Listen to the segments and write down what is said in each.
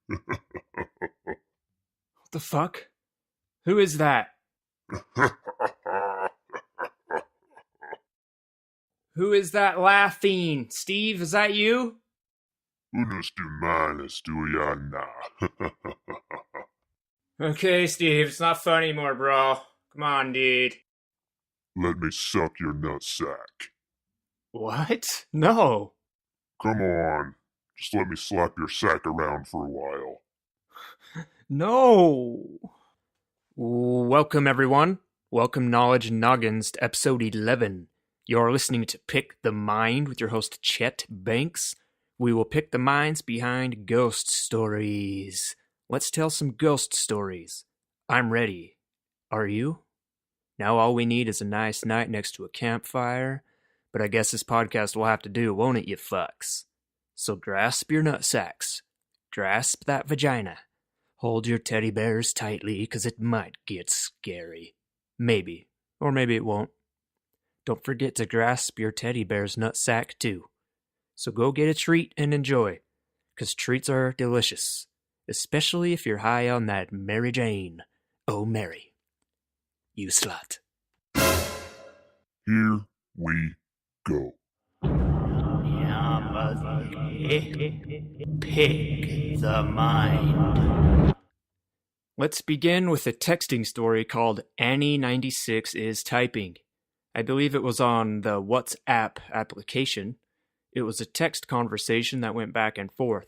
What the fuck? Who is that? Who is that laughing? Steve, is that you? Unos du manes du ja na. Okay, Steve, it's not funny anymore, bro. Come on, dude. Let me suck your nutsack. What? No. Come on. Just let me slap your sack around for a while. No. Welcome, everyone. Welcome, Knowledge Noggins, to episode 11. You're listening to Pick the Mind with your host, Chet Banks. We will pick the minds behind ghost stories. Let's tell some ghost stories. I'm ready. Are you? Now all we need is a nice night next to a campfire, but I guess this podcast will have to do, won't it, you fucks? So grasp your nutsacks. Grasp that vagina. Hold your teddy bears tightly, 'cause it might get scary. Maybe. Or maybe it won't. Don't forget to grasp your teddy bear's nutsack, too. So go get a treat and enjoy, 'cause treats are delicious. Especially if you're high on that Mary Jane. Oh, Mary. You slut. Here we go. Pick the mind. Let's begin with a texting story called Annie96 is Typing. I believe it was on the WhatsApp application. It was a text conversation that went back and forth.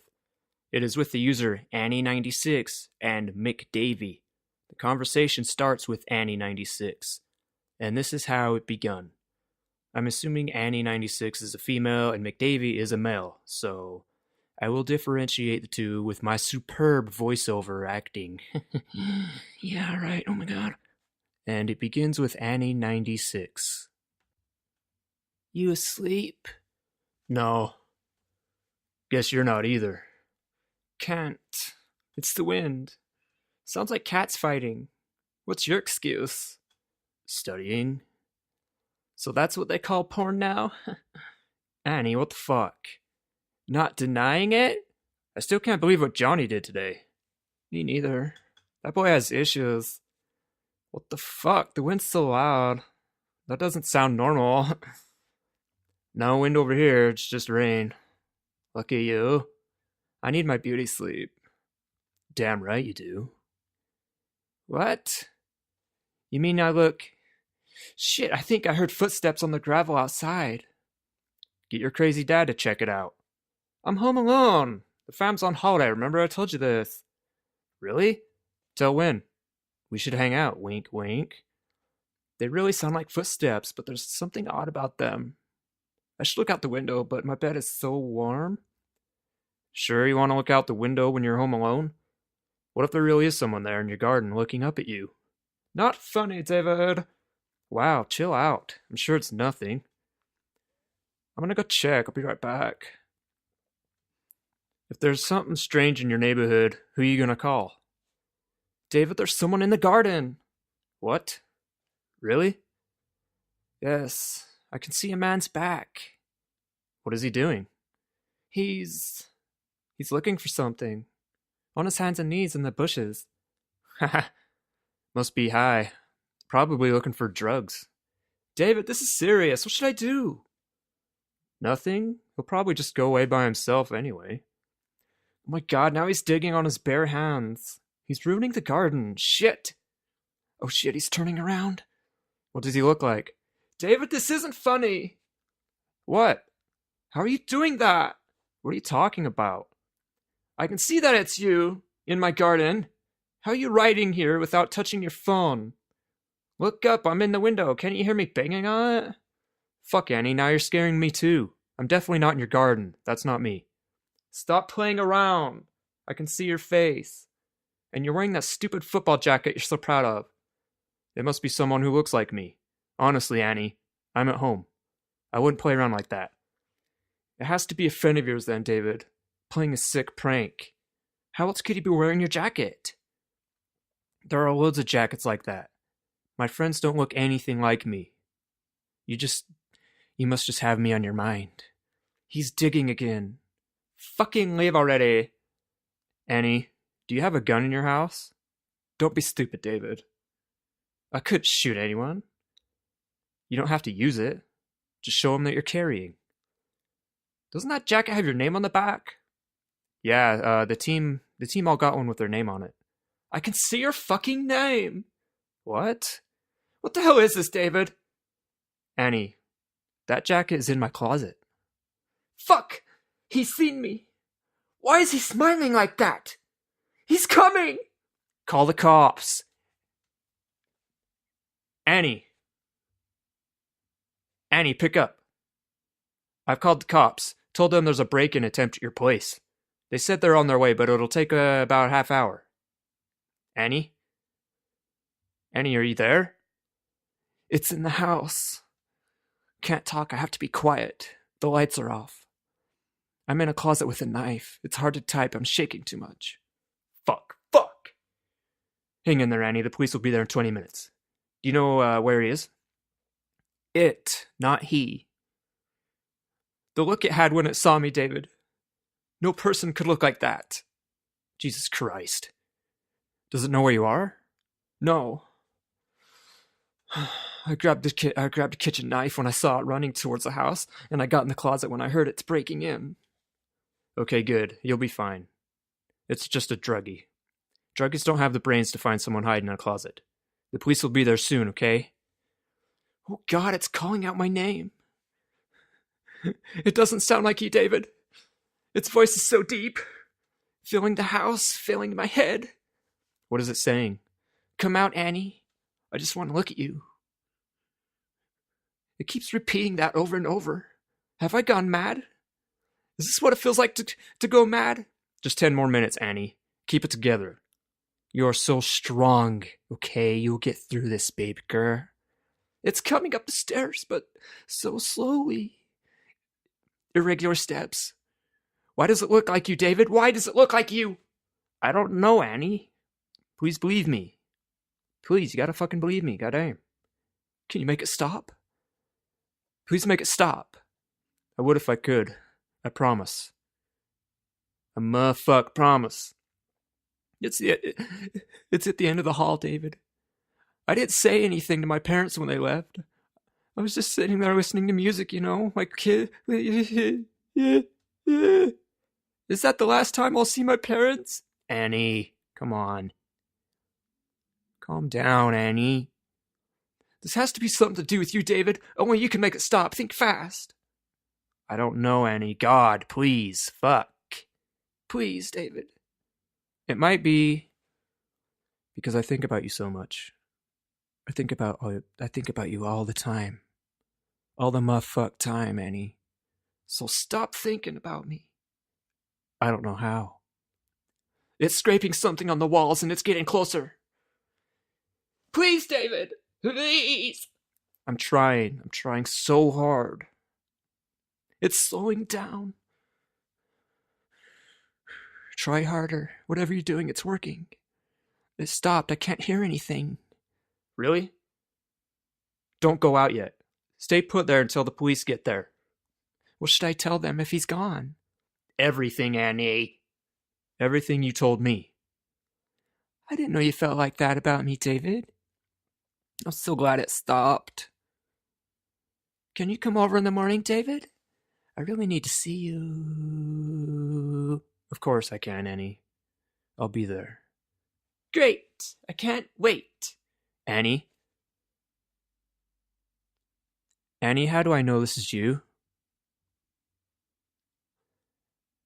It is with the user Annie96 and McDavie. The conversation starts with Annie96, and this is how it begun. I'm assuming Annie96 is a female and McDavie is a male, so I will differentiate the two with my superb voiceover acting. Yeah, right, oh my god. And it begins with Annie96. You asleep? No. Guess you're not either. Can't. It's the wind. Sounds like cats fighting. What's your excuse? Studying. So that's what they call porn now? Annie, what the fuck? Not denying it? I still can't believe what Johnny did today. Me neither. That boy has issues. What the fuck? The wind's so loud. That doesn't sound normal. No wind over here, it's just rain. Lucky you. I need my beauty sleep. Damn right you do. What? You mean I look... Shit, I think I heard footsteps on the gravel outside. Get your crazy dad to check it out. I'm home alone. The fam's on holiday, remember I told you this. Really? Till when? We should hang out, wink wink. They really sound like footsteps, but there's something odd about them. I should look out the window, but my bed is so warm. Sure you want to look out the window when you're home alone? What if there really is someone there in your garden looking up at you? Not funny, David. Wow, chill out. I'm sure it's nothing. I'm gonna go check. I'll be right back. If there's something strange in your neighborhood, who are you gonna call? David, there's someone in the garden. What? Really? Yes, I can see a man's back. What is he doing? He's looking for something. On his hands and knees in the bushes. Haha. Must be high. Probably looking for drugs. David, this is serious. What should I do? Nothing. He'll probably just go away by himself anyway. Oh my god, now he's digging on his bare hands. He's ruining the garden. Shit. Oh shit, he's turning around. What does he look like? David, this isn't funny. What? How are you doing that? What are you talking about? I can see that it's you in my garden. How are you writing here without touching your phone? Look up, I'm in the window. Can't you hear me banging on it? Fuck, Annie, now you're scaring me too. I'm definitely not in your garden. That's not me. Stop playing around. I can see your face. And you're wearing that stupid football jacket you're so proud of. It must be someone who looks like me. Honestly, Annie, I'm at home. I wouldn't play around like that. It has to be a friend of yours then, David. Playing a sick prank. How else could he be wearing your jacket? There are loads of jackets like that. My friends don't look anything like me. You must just have me on your mind. He's digging again. Fucking leave already. Annie, do you have a gun in your house? Don't be stupid, David. I couldn't shoot anyone. You don't have to use it. Just show them that you're carrying. Doesn't that jacket have your name on the back? Yeah, the team all got one with their name on it. I can see your fucking name! What? What the hell is this, David? Annie, that jacket is in my closet. Fuck! He's seen me! Why is he smiling like that? He's coming! Call the cops. Annie, pick up. I've called the cops. Told them there's a break-in attempt at your place. They said they're on their way, but it'll take about a half hour. Annie? Annie, are you there? It's in the house. Can't talk, I have to be quiet. The lights are off. I'm in a closet with a knife. It's hard to type, I'm shaking too much. Fuck. Hang in there, Annie, the police will be there in 20 minutes. Do you know where he is? It, not he. The look it had when it saw me, David. No person could look like that. Jesus Christ. Does it know where you are? No. I grabbed a kitchen knife when I saw it running towards the house, and I got in the closet when I heard it breaking in. Okay, good. You'll be fine. It's just a druggie. Druggies don't have the brains to find someone hiding in a closet. The police will be there soon, okay? Oh God, it's calling out my name. It doesn't sound like you, David. Its voice is so deep. Filling the house, filling my head. What is it saying? Come out, Annie. I just want to look at you. It keeps repeating that over and over. Have I gone mad? Is this what it feels like to go mad? Just 10 more minutes, Annie. Keep it together. You're so strong, okay? You'll get through this, baby girl. It's coming up the stairs, but so slowly. Irregular steps. Why does it look like you, David? Why does it look like you? I don't know, Annie. Please believe me. Please, you gotta fucking believe me, goddamn. Can you make it stop? Please make it stop. I would if I could. I promise. A motherfuck promise. It's at the end of the hall, David. I didn't say anything to my parents when they left. I was just sitting there listening to music, like kid. Is that the last time I'll see my parents? Annie, come on. Calm down, Annie. This has to be something to do with you, David. Only you can make it stop. Think fast. I don't know, Annie. God, please. Fuck. Please, David. It might be because I think about you so much. I think about you all the time. All the motherfuck time, Annie. So stop thinking about me. I don't know how. It's scraping something on the walls and it's getting closer. Please, David! Please! I'm trying so hard. It's slowing down. Try harder. Whatever you're doing, it's working. It stopped. I can't hear anything. Really? Don't go out yet. Stay put there until the police get there. What should I tell them if he's gone? Everything, Annie. Everything you told me. I didn't know you felt like that about me, David. I'm so glad it stopped. Can you come over in the morning, David? I really need to see you. Of course I can, Annie. I'll be there. Great! I can't wait. Annie? Annie, how do I know this is you?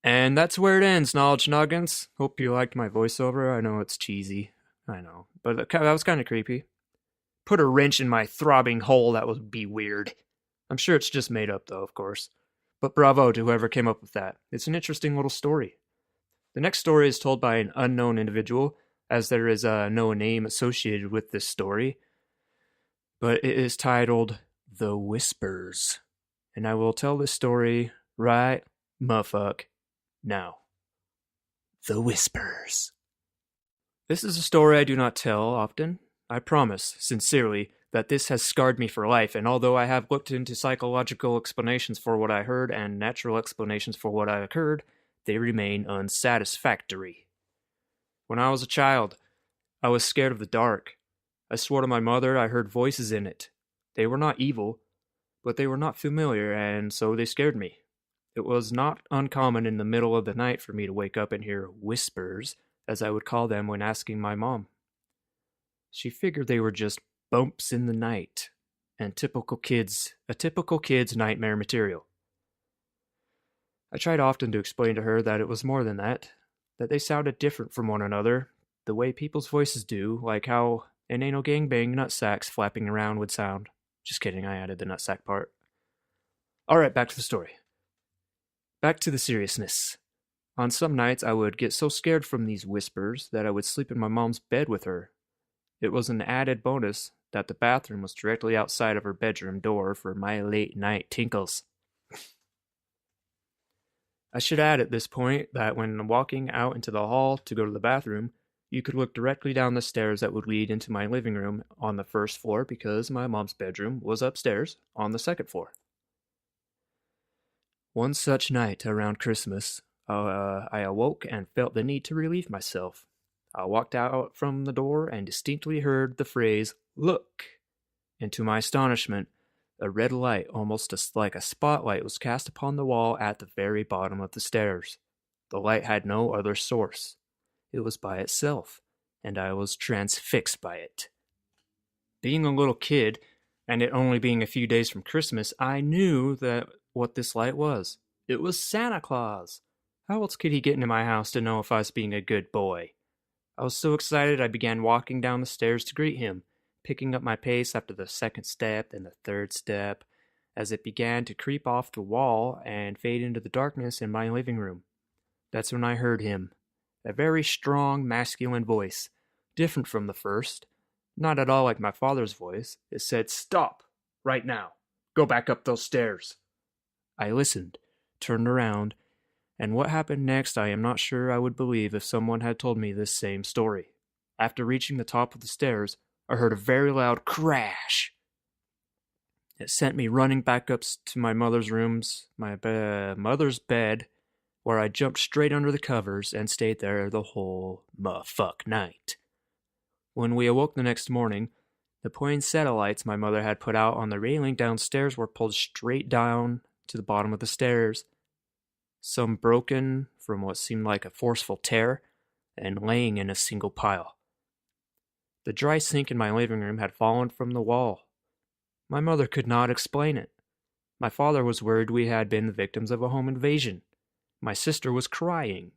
And that's where it ends, Knowledge Noggins. Hope you liked my voiceover. I know it's cheesy. I know. But that was kind of creepy. Put a wrench in my throbbing hole, that would be weird. I'm sure it's just made up, though, of course. But bravo to whoever came up with that. It's an interesting little story. The next story is told by an unknown individual, as there is no name associated with this story. But it is titled The Whispers. And I will tell this story right motherfuck now. The Whispers. This is a story I do not tell often. I promise, sincerely, that this has scarred me for life, and although I have looked into psychological explanations for what I heard and natural explanations for what I occurred, they remain unsatisfactory. When I was a child, I was scared of the dark. I swore to my mother I heard voices in it. They were not evil, but they were not familiar, and so they scared me. It was not uncommon in the middle of the night for me to wake up and hear whispers, as I would call them when asking my mom. She figured they were just bumps in the night, and a typical kid's nightmare material. I tried often to explain to her that it was more than that they sounded different from one another, the way people's voices do, like how an anal gangbang nutsacks flapping around would sound. Just kidding, I added the nutsack part. Alright, back to the story. Back to the seriousness. On some nights I would get so scared from these whispers that I would sleep in my mom's bed with her. It was an added bonus that the bathroom was directly outside of her bedroom door for my late night tinkles. I should add at this point that when walking out into the hall to go to the bathroom, you could look directly down the stairs that would lead into my living room on the first floor because my mom's bedroom was upstairs on the second floor. One such night around Christmas, I awoke and felt the need to relieve myself. I walked out from the door and distinctly heard the phrase, "Look!" And to my astonishment, a red light, almost like a spotlight, was cast upon the wall at the very bottom of the stairs. The light had no other source. It was by itself, and I was transfixed by it. Being a little kid, and it only being a few days from Christmas, I knew that what this light was. It was Santa Claus. How else could he get into my house to know if I was being a good boy? I was so excited I began walking down the stairs to greet him, picking up my pace after the second step and the third step, as it began to creep off the wall and fade into the darkness in my living room. That's when I heard him. A very strong, masculine voice, different from the first, not at all like my father's voice. It said, "Stop! Right now! Go back up those stairs!" I listened, turned around, and what happened next I am not sure I would believe if someone had told me this same story. After reaching the top of the stairs, I heard a very loud crash. It sent me running back up to my mother's mother's bed, where I jumped straight under the covers and stayed there the whole motherfuck night. When we awoke the next morning, the poinsettia lights my mother had put out on the railing downstairs were pulled straight down to the bottom of the stairs, some broken from what seemed like a forceful tear, and laying in a single pile. The dry sink in my living room had fallen from the wall. My mother could not explain it. My father was worried we had been the victims of a home invasion. My sister was crying.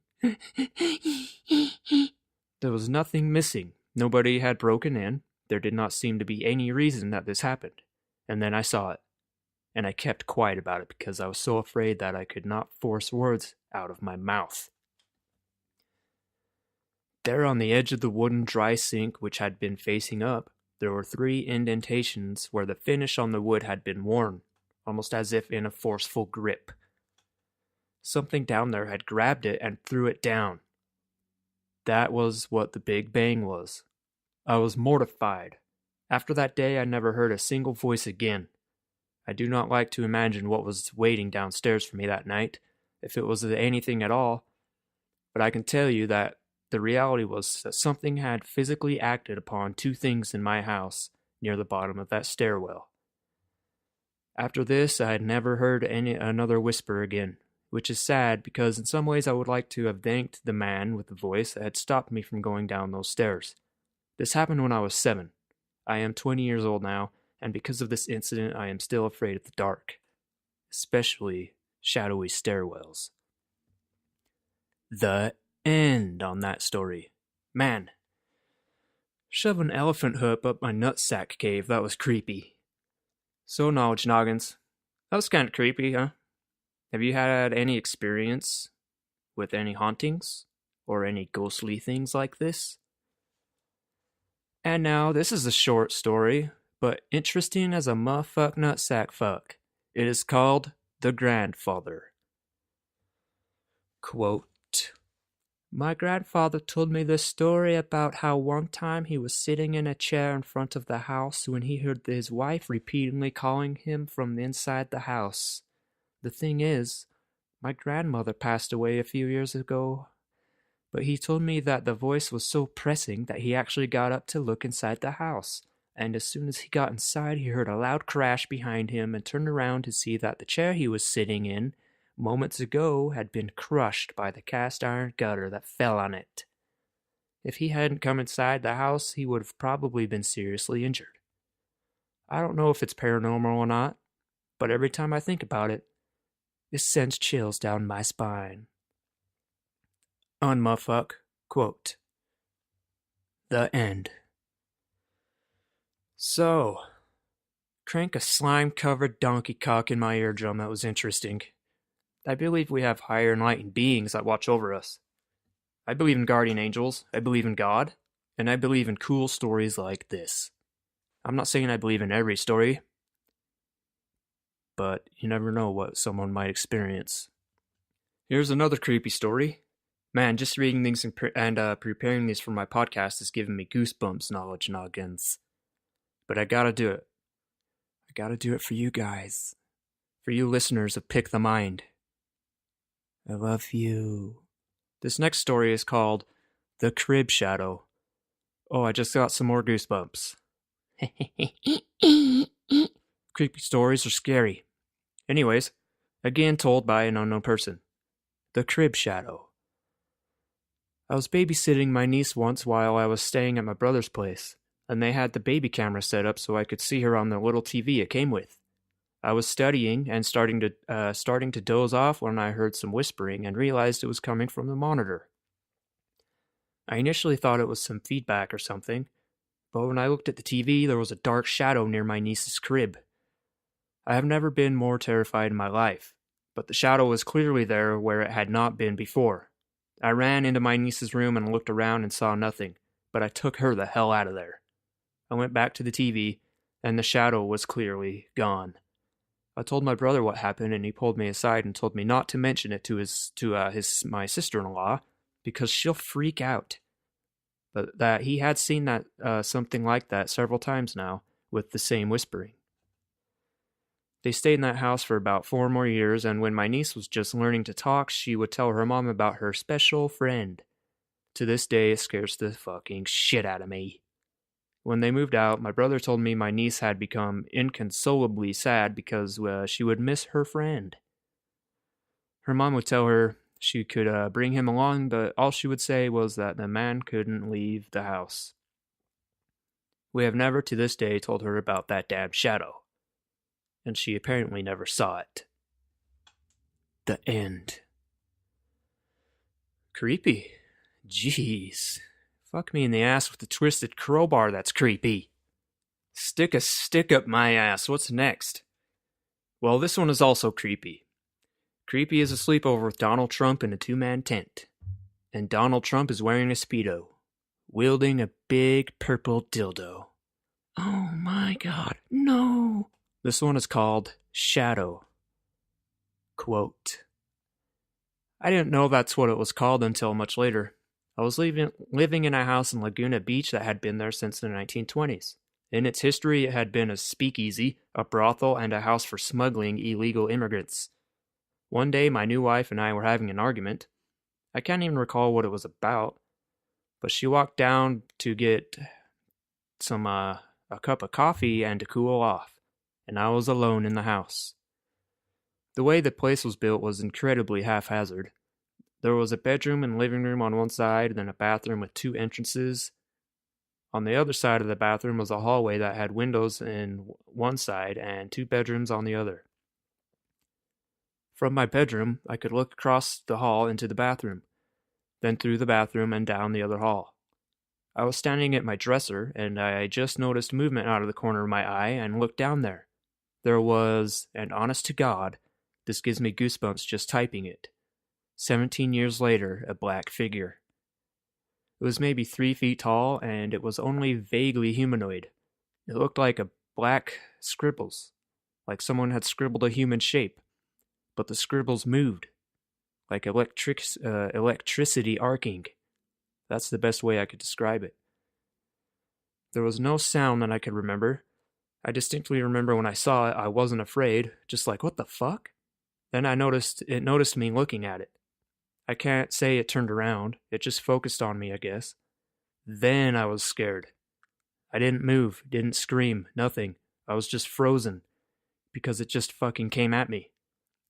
There was nothing missing. Nobody had broken in. There did not seem to be any reason that this happened. And then I saw it. And I kept quiet about it because I was so afraid that I could not force words out of my mouth. There on the edge of the wooden dry sink, which had been facing up, there were 3 indentations where the finish on the wood had been worn, almost as if in a forceful grip. Something down there had grabbed it and threw it down. That was what the Big Bang was. I was mortified. After that day, I never heard a single voice again. I do not like to imagine what was waiting downstairs for me that night, if it was anything at all, but I can tell you that the reality was that something had physically acted upon 2 things in my house near the bottom of that stairwell. After this, I had never heard another whisper again, which is sad because in some ways I would like to have thanked the man with the voice that had stopped me from going down those stairs. This happened when I was 7. I am 20 years old now, and because of this incident I am still afraid of the dark, especially shadowy stairwells. The end on that story. Man, shove an elephant hoof up my nutsack cave, that was creepy. So knowledge noggins, that was kind of creepy, huh? Have you had any experience with any hauntings or any ghostly things like this? And now, this is a short story, but interesting as a motherfuck nutsack fuck. It is called The Grandfather. Quote, "My grandfather told me this story about how one time he was sitting in a chair in front of the house when he heard his wife repeatedly calling him from inside the house. The thing is, my grandmother passed away a few years ago, but he told me that the voice was so pressing that he actually got up to look inside the house, and as soon as he got inside, he heard a loud crash behind him and turned around to see that the chair he was sitting in moments ago had been crushed by the cast iron gutter that fell on it. If he hadn't come inside the house, he would have probably been seriously injured. I don't know if it's paranormal or not, but every time I think about it, it sends chills down my spine. Unmuffuck, quote, The end. So, crank a slime-covered donkey cock in my eardrum. That was interesting. I believe we have higher enlightened beings that watch over us. I believe in guardian angels, I believe in God, and I believe in cool stories like this. I'm not saying I believe in every story, but you never know what someone might experience. Here's another creepy story. Man, just reading things and preparing these for my podcast is giving me goosebumps, knowledge noggins. But I gotta do it. I gotta do it for you guys. For you listeners of Pick the Mind. I love you. This next story is called The Crib Shadow. Oh, I just got some more goosebumps. Creepy stories are scary. Anyways, again told by an unknown person. The Crib Shadow. I was babysitting my niece once while I was staying at my brother's place, and they had the baby camera set up so I could see her on the little TV it came with. I was studying and starting to doze off when I heard some whispering and realized it was coming from the monitor. I initially thought it was some feedback or something, but when I looked at the TV, there was a dark shadow near my niece's crib. I have never been more terrified in my life, but the shadow was clearly there where it had not been before. I ran into my niece's room and looked around and saw nothing, but I took her the hell out of there. I went back to the TV, and the shadow was clearly gone. I told my brother what happened, and he pulled me aside and told me not to mention it to my sister-in-law because she'll freak out. But that he had seen that something like that several times now with the same whispering. They stayed in that house for about 4 more years, and when my niece was just learning to talk, she would tell her mom about her special friend. To this day, it scares the fucking shit out of me. When they moved out, my brother told me my niece had become inconsolably sad because she would miss her friend. Her mom would tell her she could bring him along, but all she would say was that the man couldn't leave the house. We have never to this day told her about that damn shadow, and she apparently never saw it. The end. Creepy. Jeez. Fuck me in the ass with the twisted crowbar, that's creepy. Stick a stick up my ass, what's next? Well, this one is also creepy. Creepy is a sleepover with Donald Trump in a 2-man tent. And Donald Trump is wearing a Speedo, wielding a big purple dildo. Oh my god, no! This one is called Shadow. Quote, I didn't know that's what it was called until much later. I was living in a house in Laguna Beach that had been there since the 1920s. In its history, it had been a speakeasy, a brothel, and a house for smuggling illegal immigrants. One day, my new wife and I were having an argument. I can't even recall what it was about, but she walked down to get a cup of coffee and to cool off, and I was alone in the house. The way the place was built was incredibly haphazard. There was a bedroom and living room on one side, then a bathroom with 2 entrances. On the other side of the bathroom was a hallway that had windows in one side and 2 bedrooms on the other. From my bedroom, I could look across the hall into the bathroom, then through the bathroom and down the other hall. I was standing at my dresser, and I just noticed movement out of the corner of my eye and looked down there. There was, and honest to God, this gives me goosebumps just typing it, 17 years later, a black figure. It was maybe 3 feet tall, and it was only vaguely humanoid. It looked like a black scribbles, like someone had scribbled a human shape, but the scribbles moved, like electricity arcing. That's the best way I could describe it. There was no sound that I could remember. I distinctly remember when I saw it, I wasn't afraid, just like, what the fuck? Then it noticed me looking at it. I can't say it turned around. It just focused on me, I guess. Then I was scared. I didn't move, didn't scream, nothing. I was just frozen because it just fucking came at me.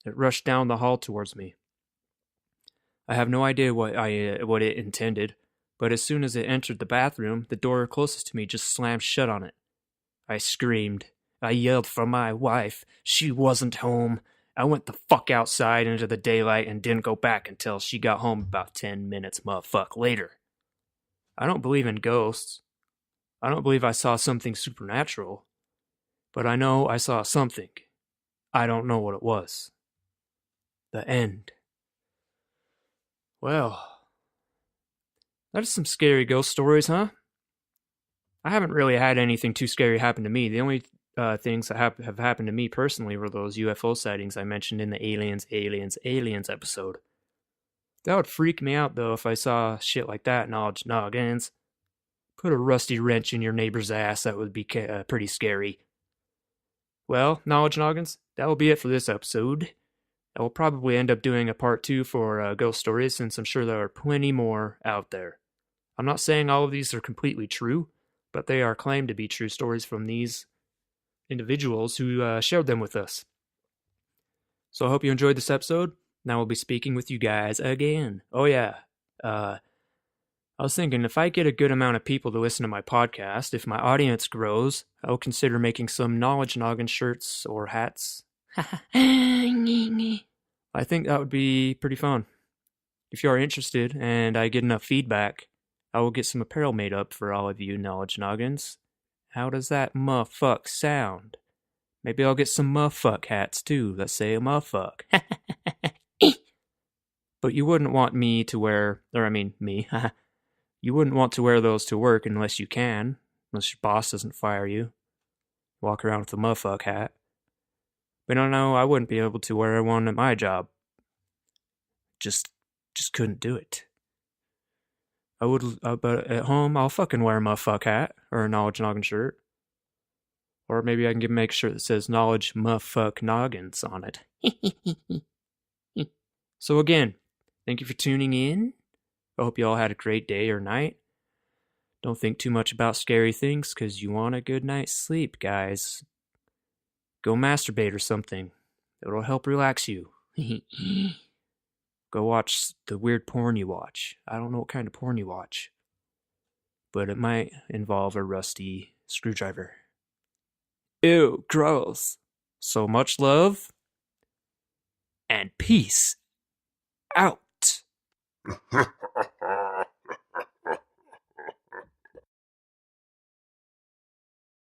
It rushed down the hall towards me. I have no idea what it intended, but as soon as it entered the bathroom, the door closest to me just slammed shut on it. I screamed. I yelled for my wife. She wasn't home. I went the fuck outside into the daylight and didn't go back until she got home about 10 minutes motherfuck later. I don't believe in ghosts. I don't believe I saw something supernatural. But I know I saw something. I don't know what it was. The end. Well, that's some scary ghost stories, huh? I haven't really had anything too scary happen to me. The only things that have happened to me personally were those UFO sightings I mentioned in the Aliens episode. That would freak me out, though, if I saw shit like that, Knowledge Noggins. Put a rusty wrench in your neighbor's ass, that would be pretty scary. Well, Knowledge Noggins, that will be it for this episode. I will probably end up doing a part 2 for ghost stories, since I'm sure there are plenty more out there. I'm not saying all of these are completely true, but they are claimed to be true stories from these individuals who shared them with us. So I hope you enjoyed this episode. Now I'll be speaking with you guys again. Oh yeah, I was thinking if I get a good amount of people to listen to my podcast, if my audience grows, I'll consider making some Knowledge Noggin shirts or hats. I think that would be pretty fun. If you are interested and I get enough feedback, I will get some apparel made up for all of you Knowledge Noggins. How does that motherfuck sound? Maybe I'll get some motherfuck hats too that say motherfuck. But you wouldn't want me to wear, me. You wouldn't want to wear those to work unless you can, unless your boss doesn't fire you. Walk around with a motherfuck hat. But I know I wouldn't be able to wear one at my job. Just couldn't do it. I would, but at home, I'll fucking wear a motherfuck hat or a Knowledge Noggin shirt. Or maybe I can make a shirt that says Knowledge Motherfuck Noggins on it. So again, thank you for tuning in. I hope you all had a great day or night. Don't think too much about scary things because you want a good night's sleep, guys. Go masturbate or something. It'll help relax you. Go watch the weird porn you watch. I don't know what kind of porn you watch, but it might involve a rusty screwdriver. Ew, gross. So much love and peace out.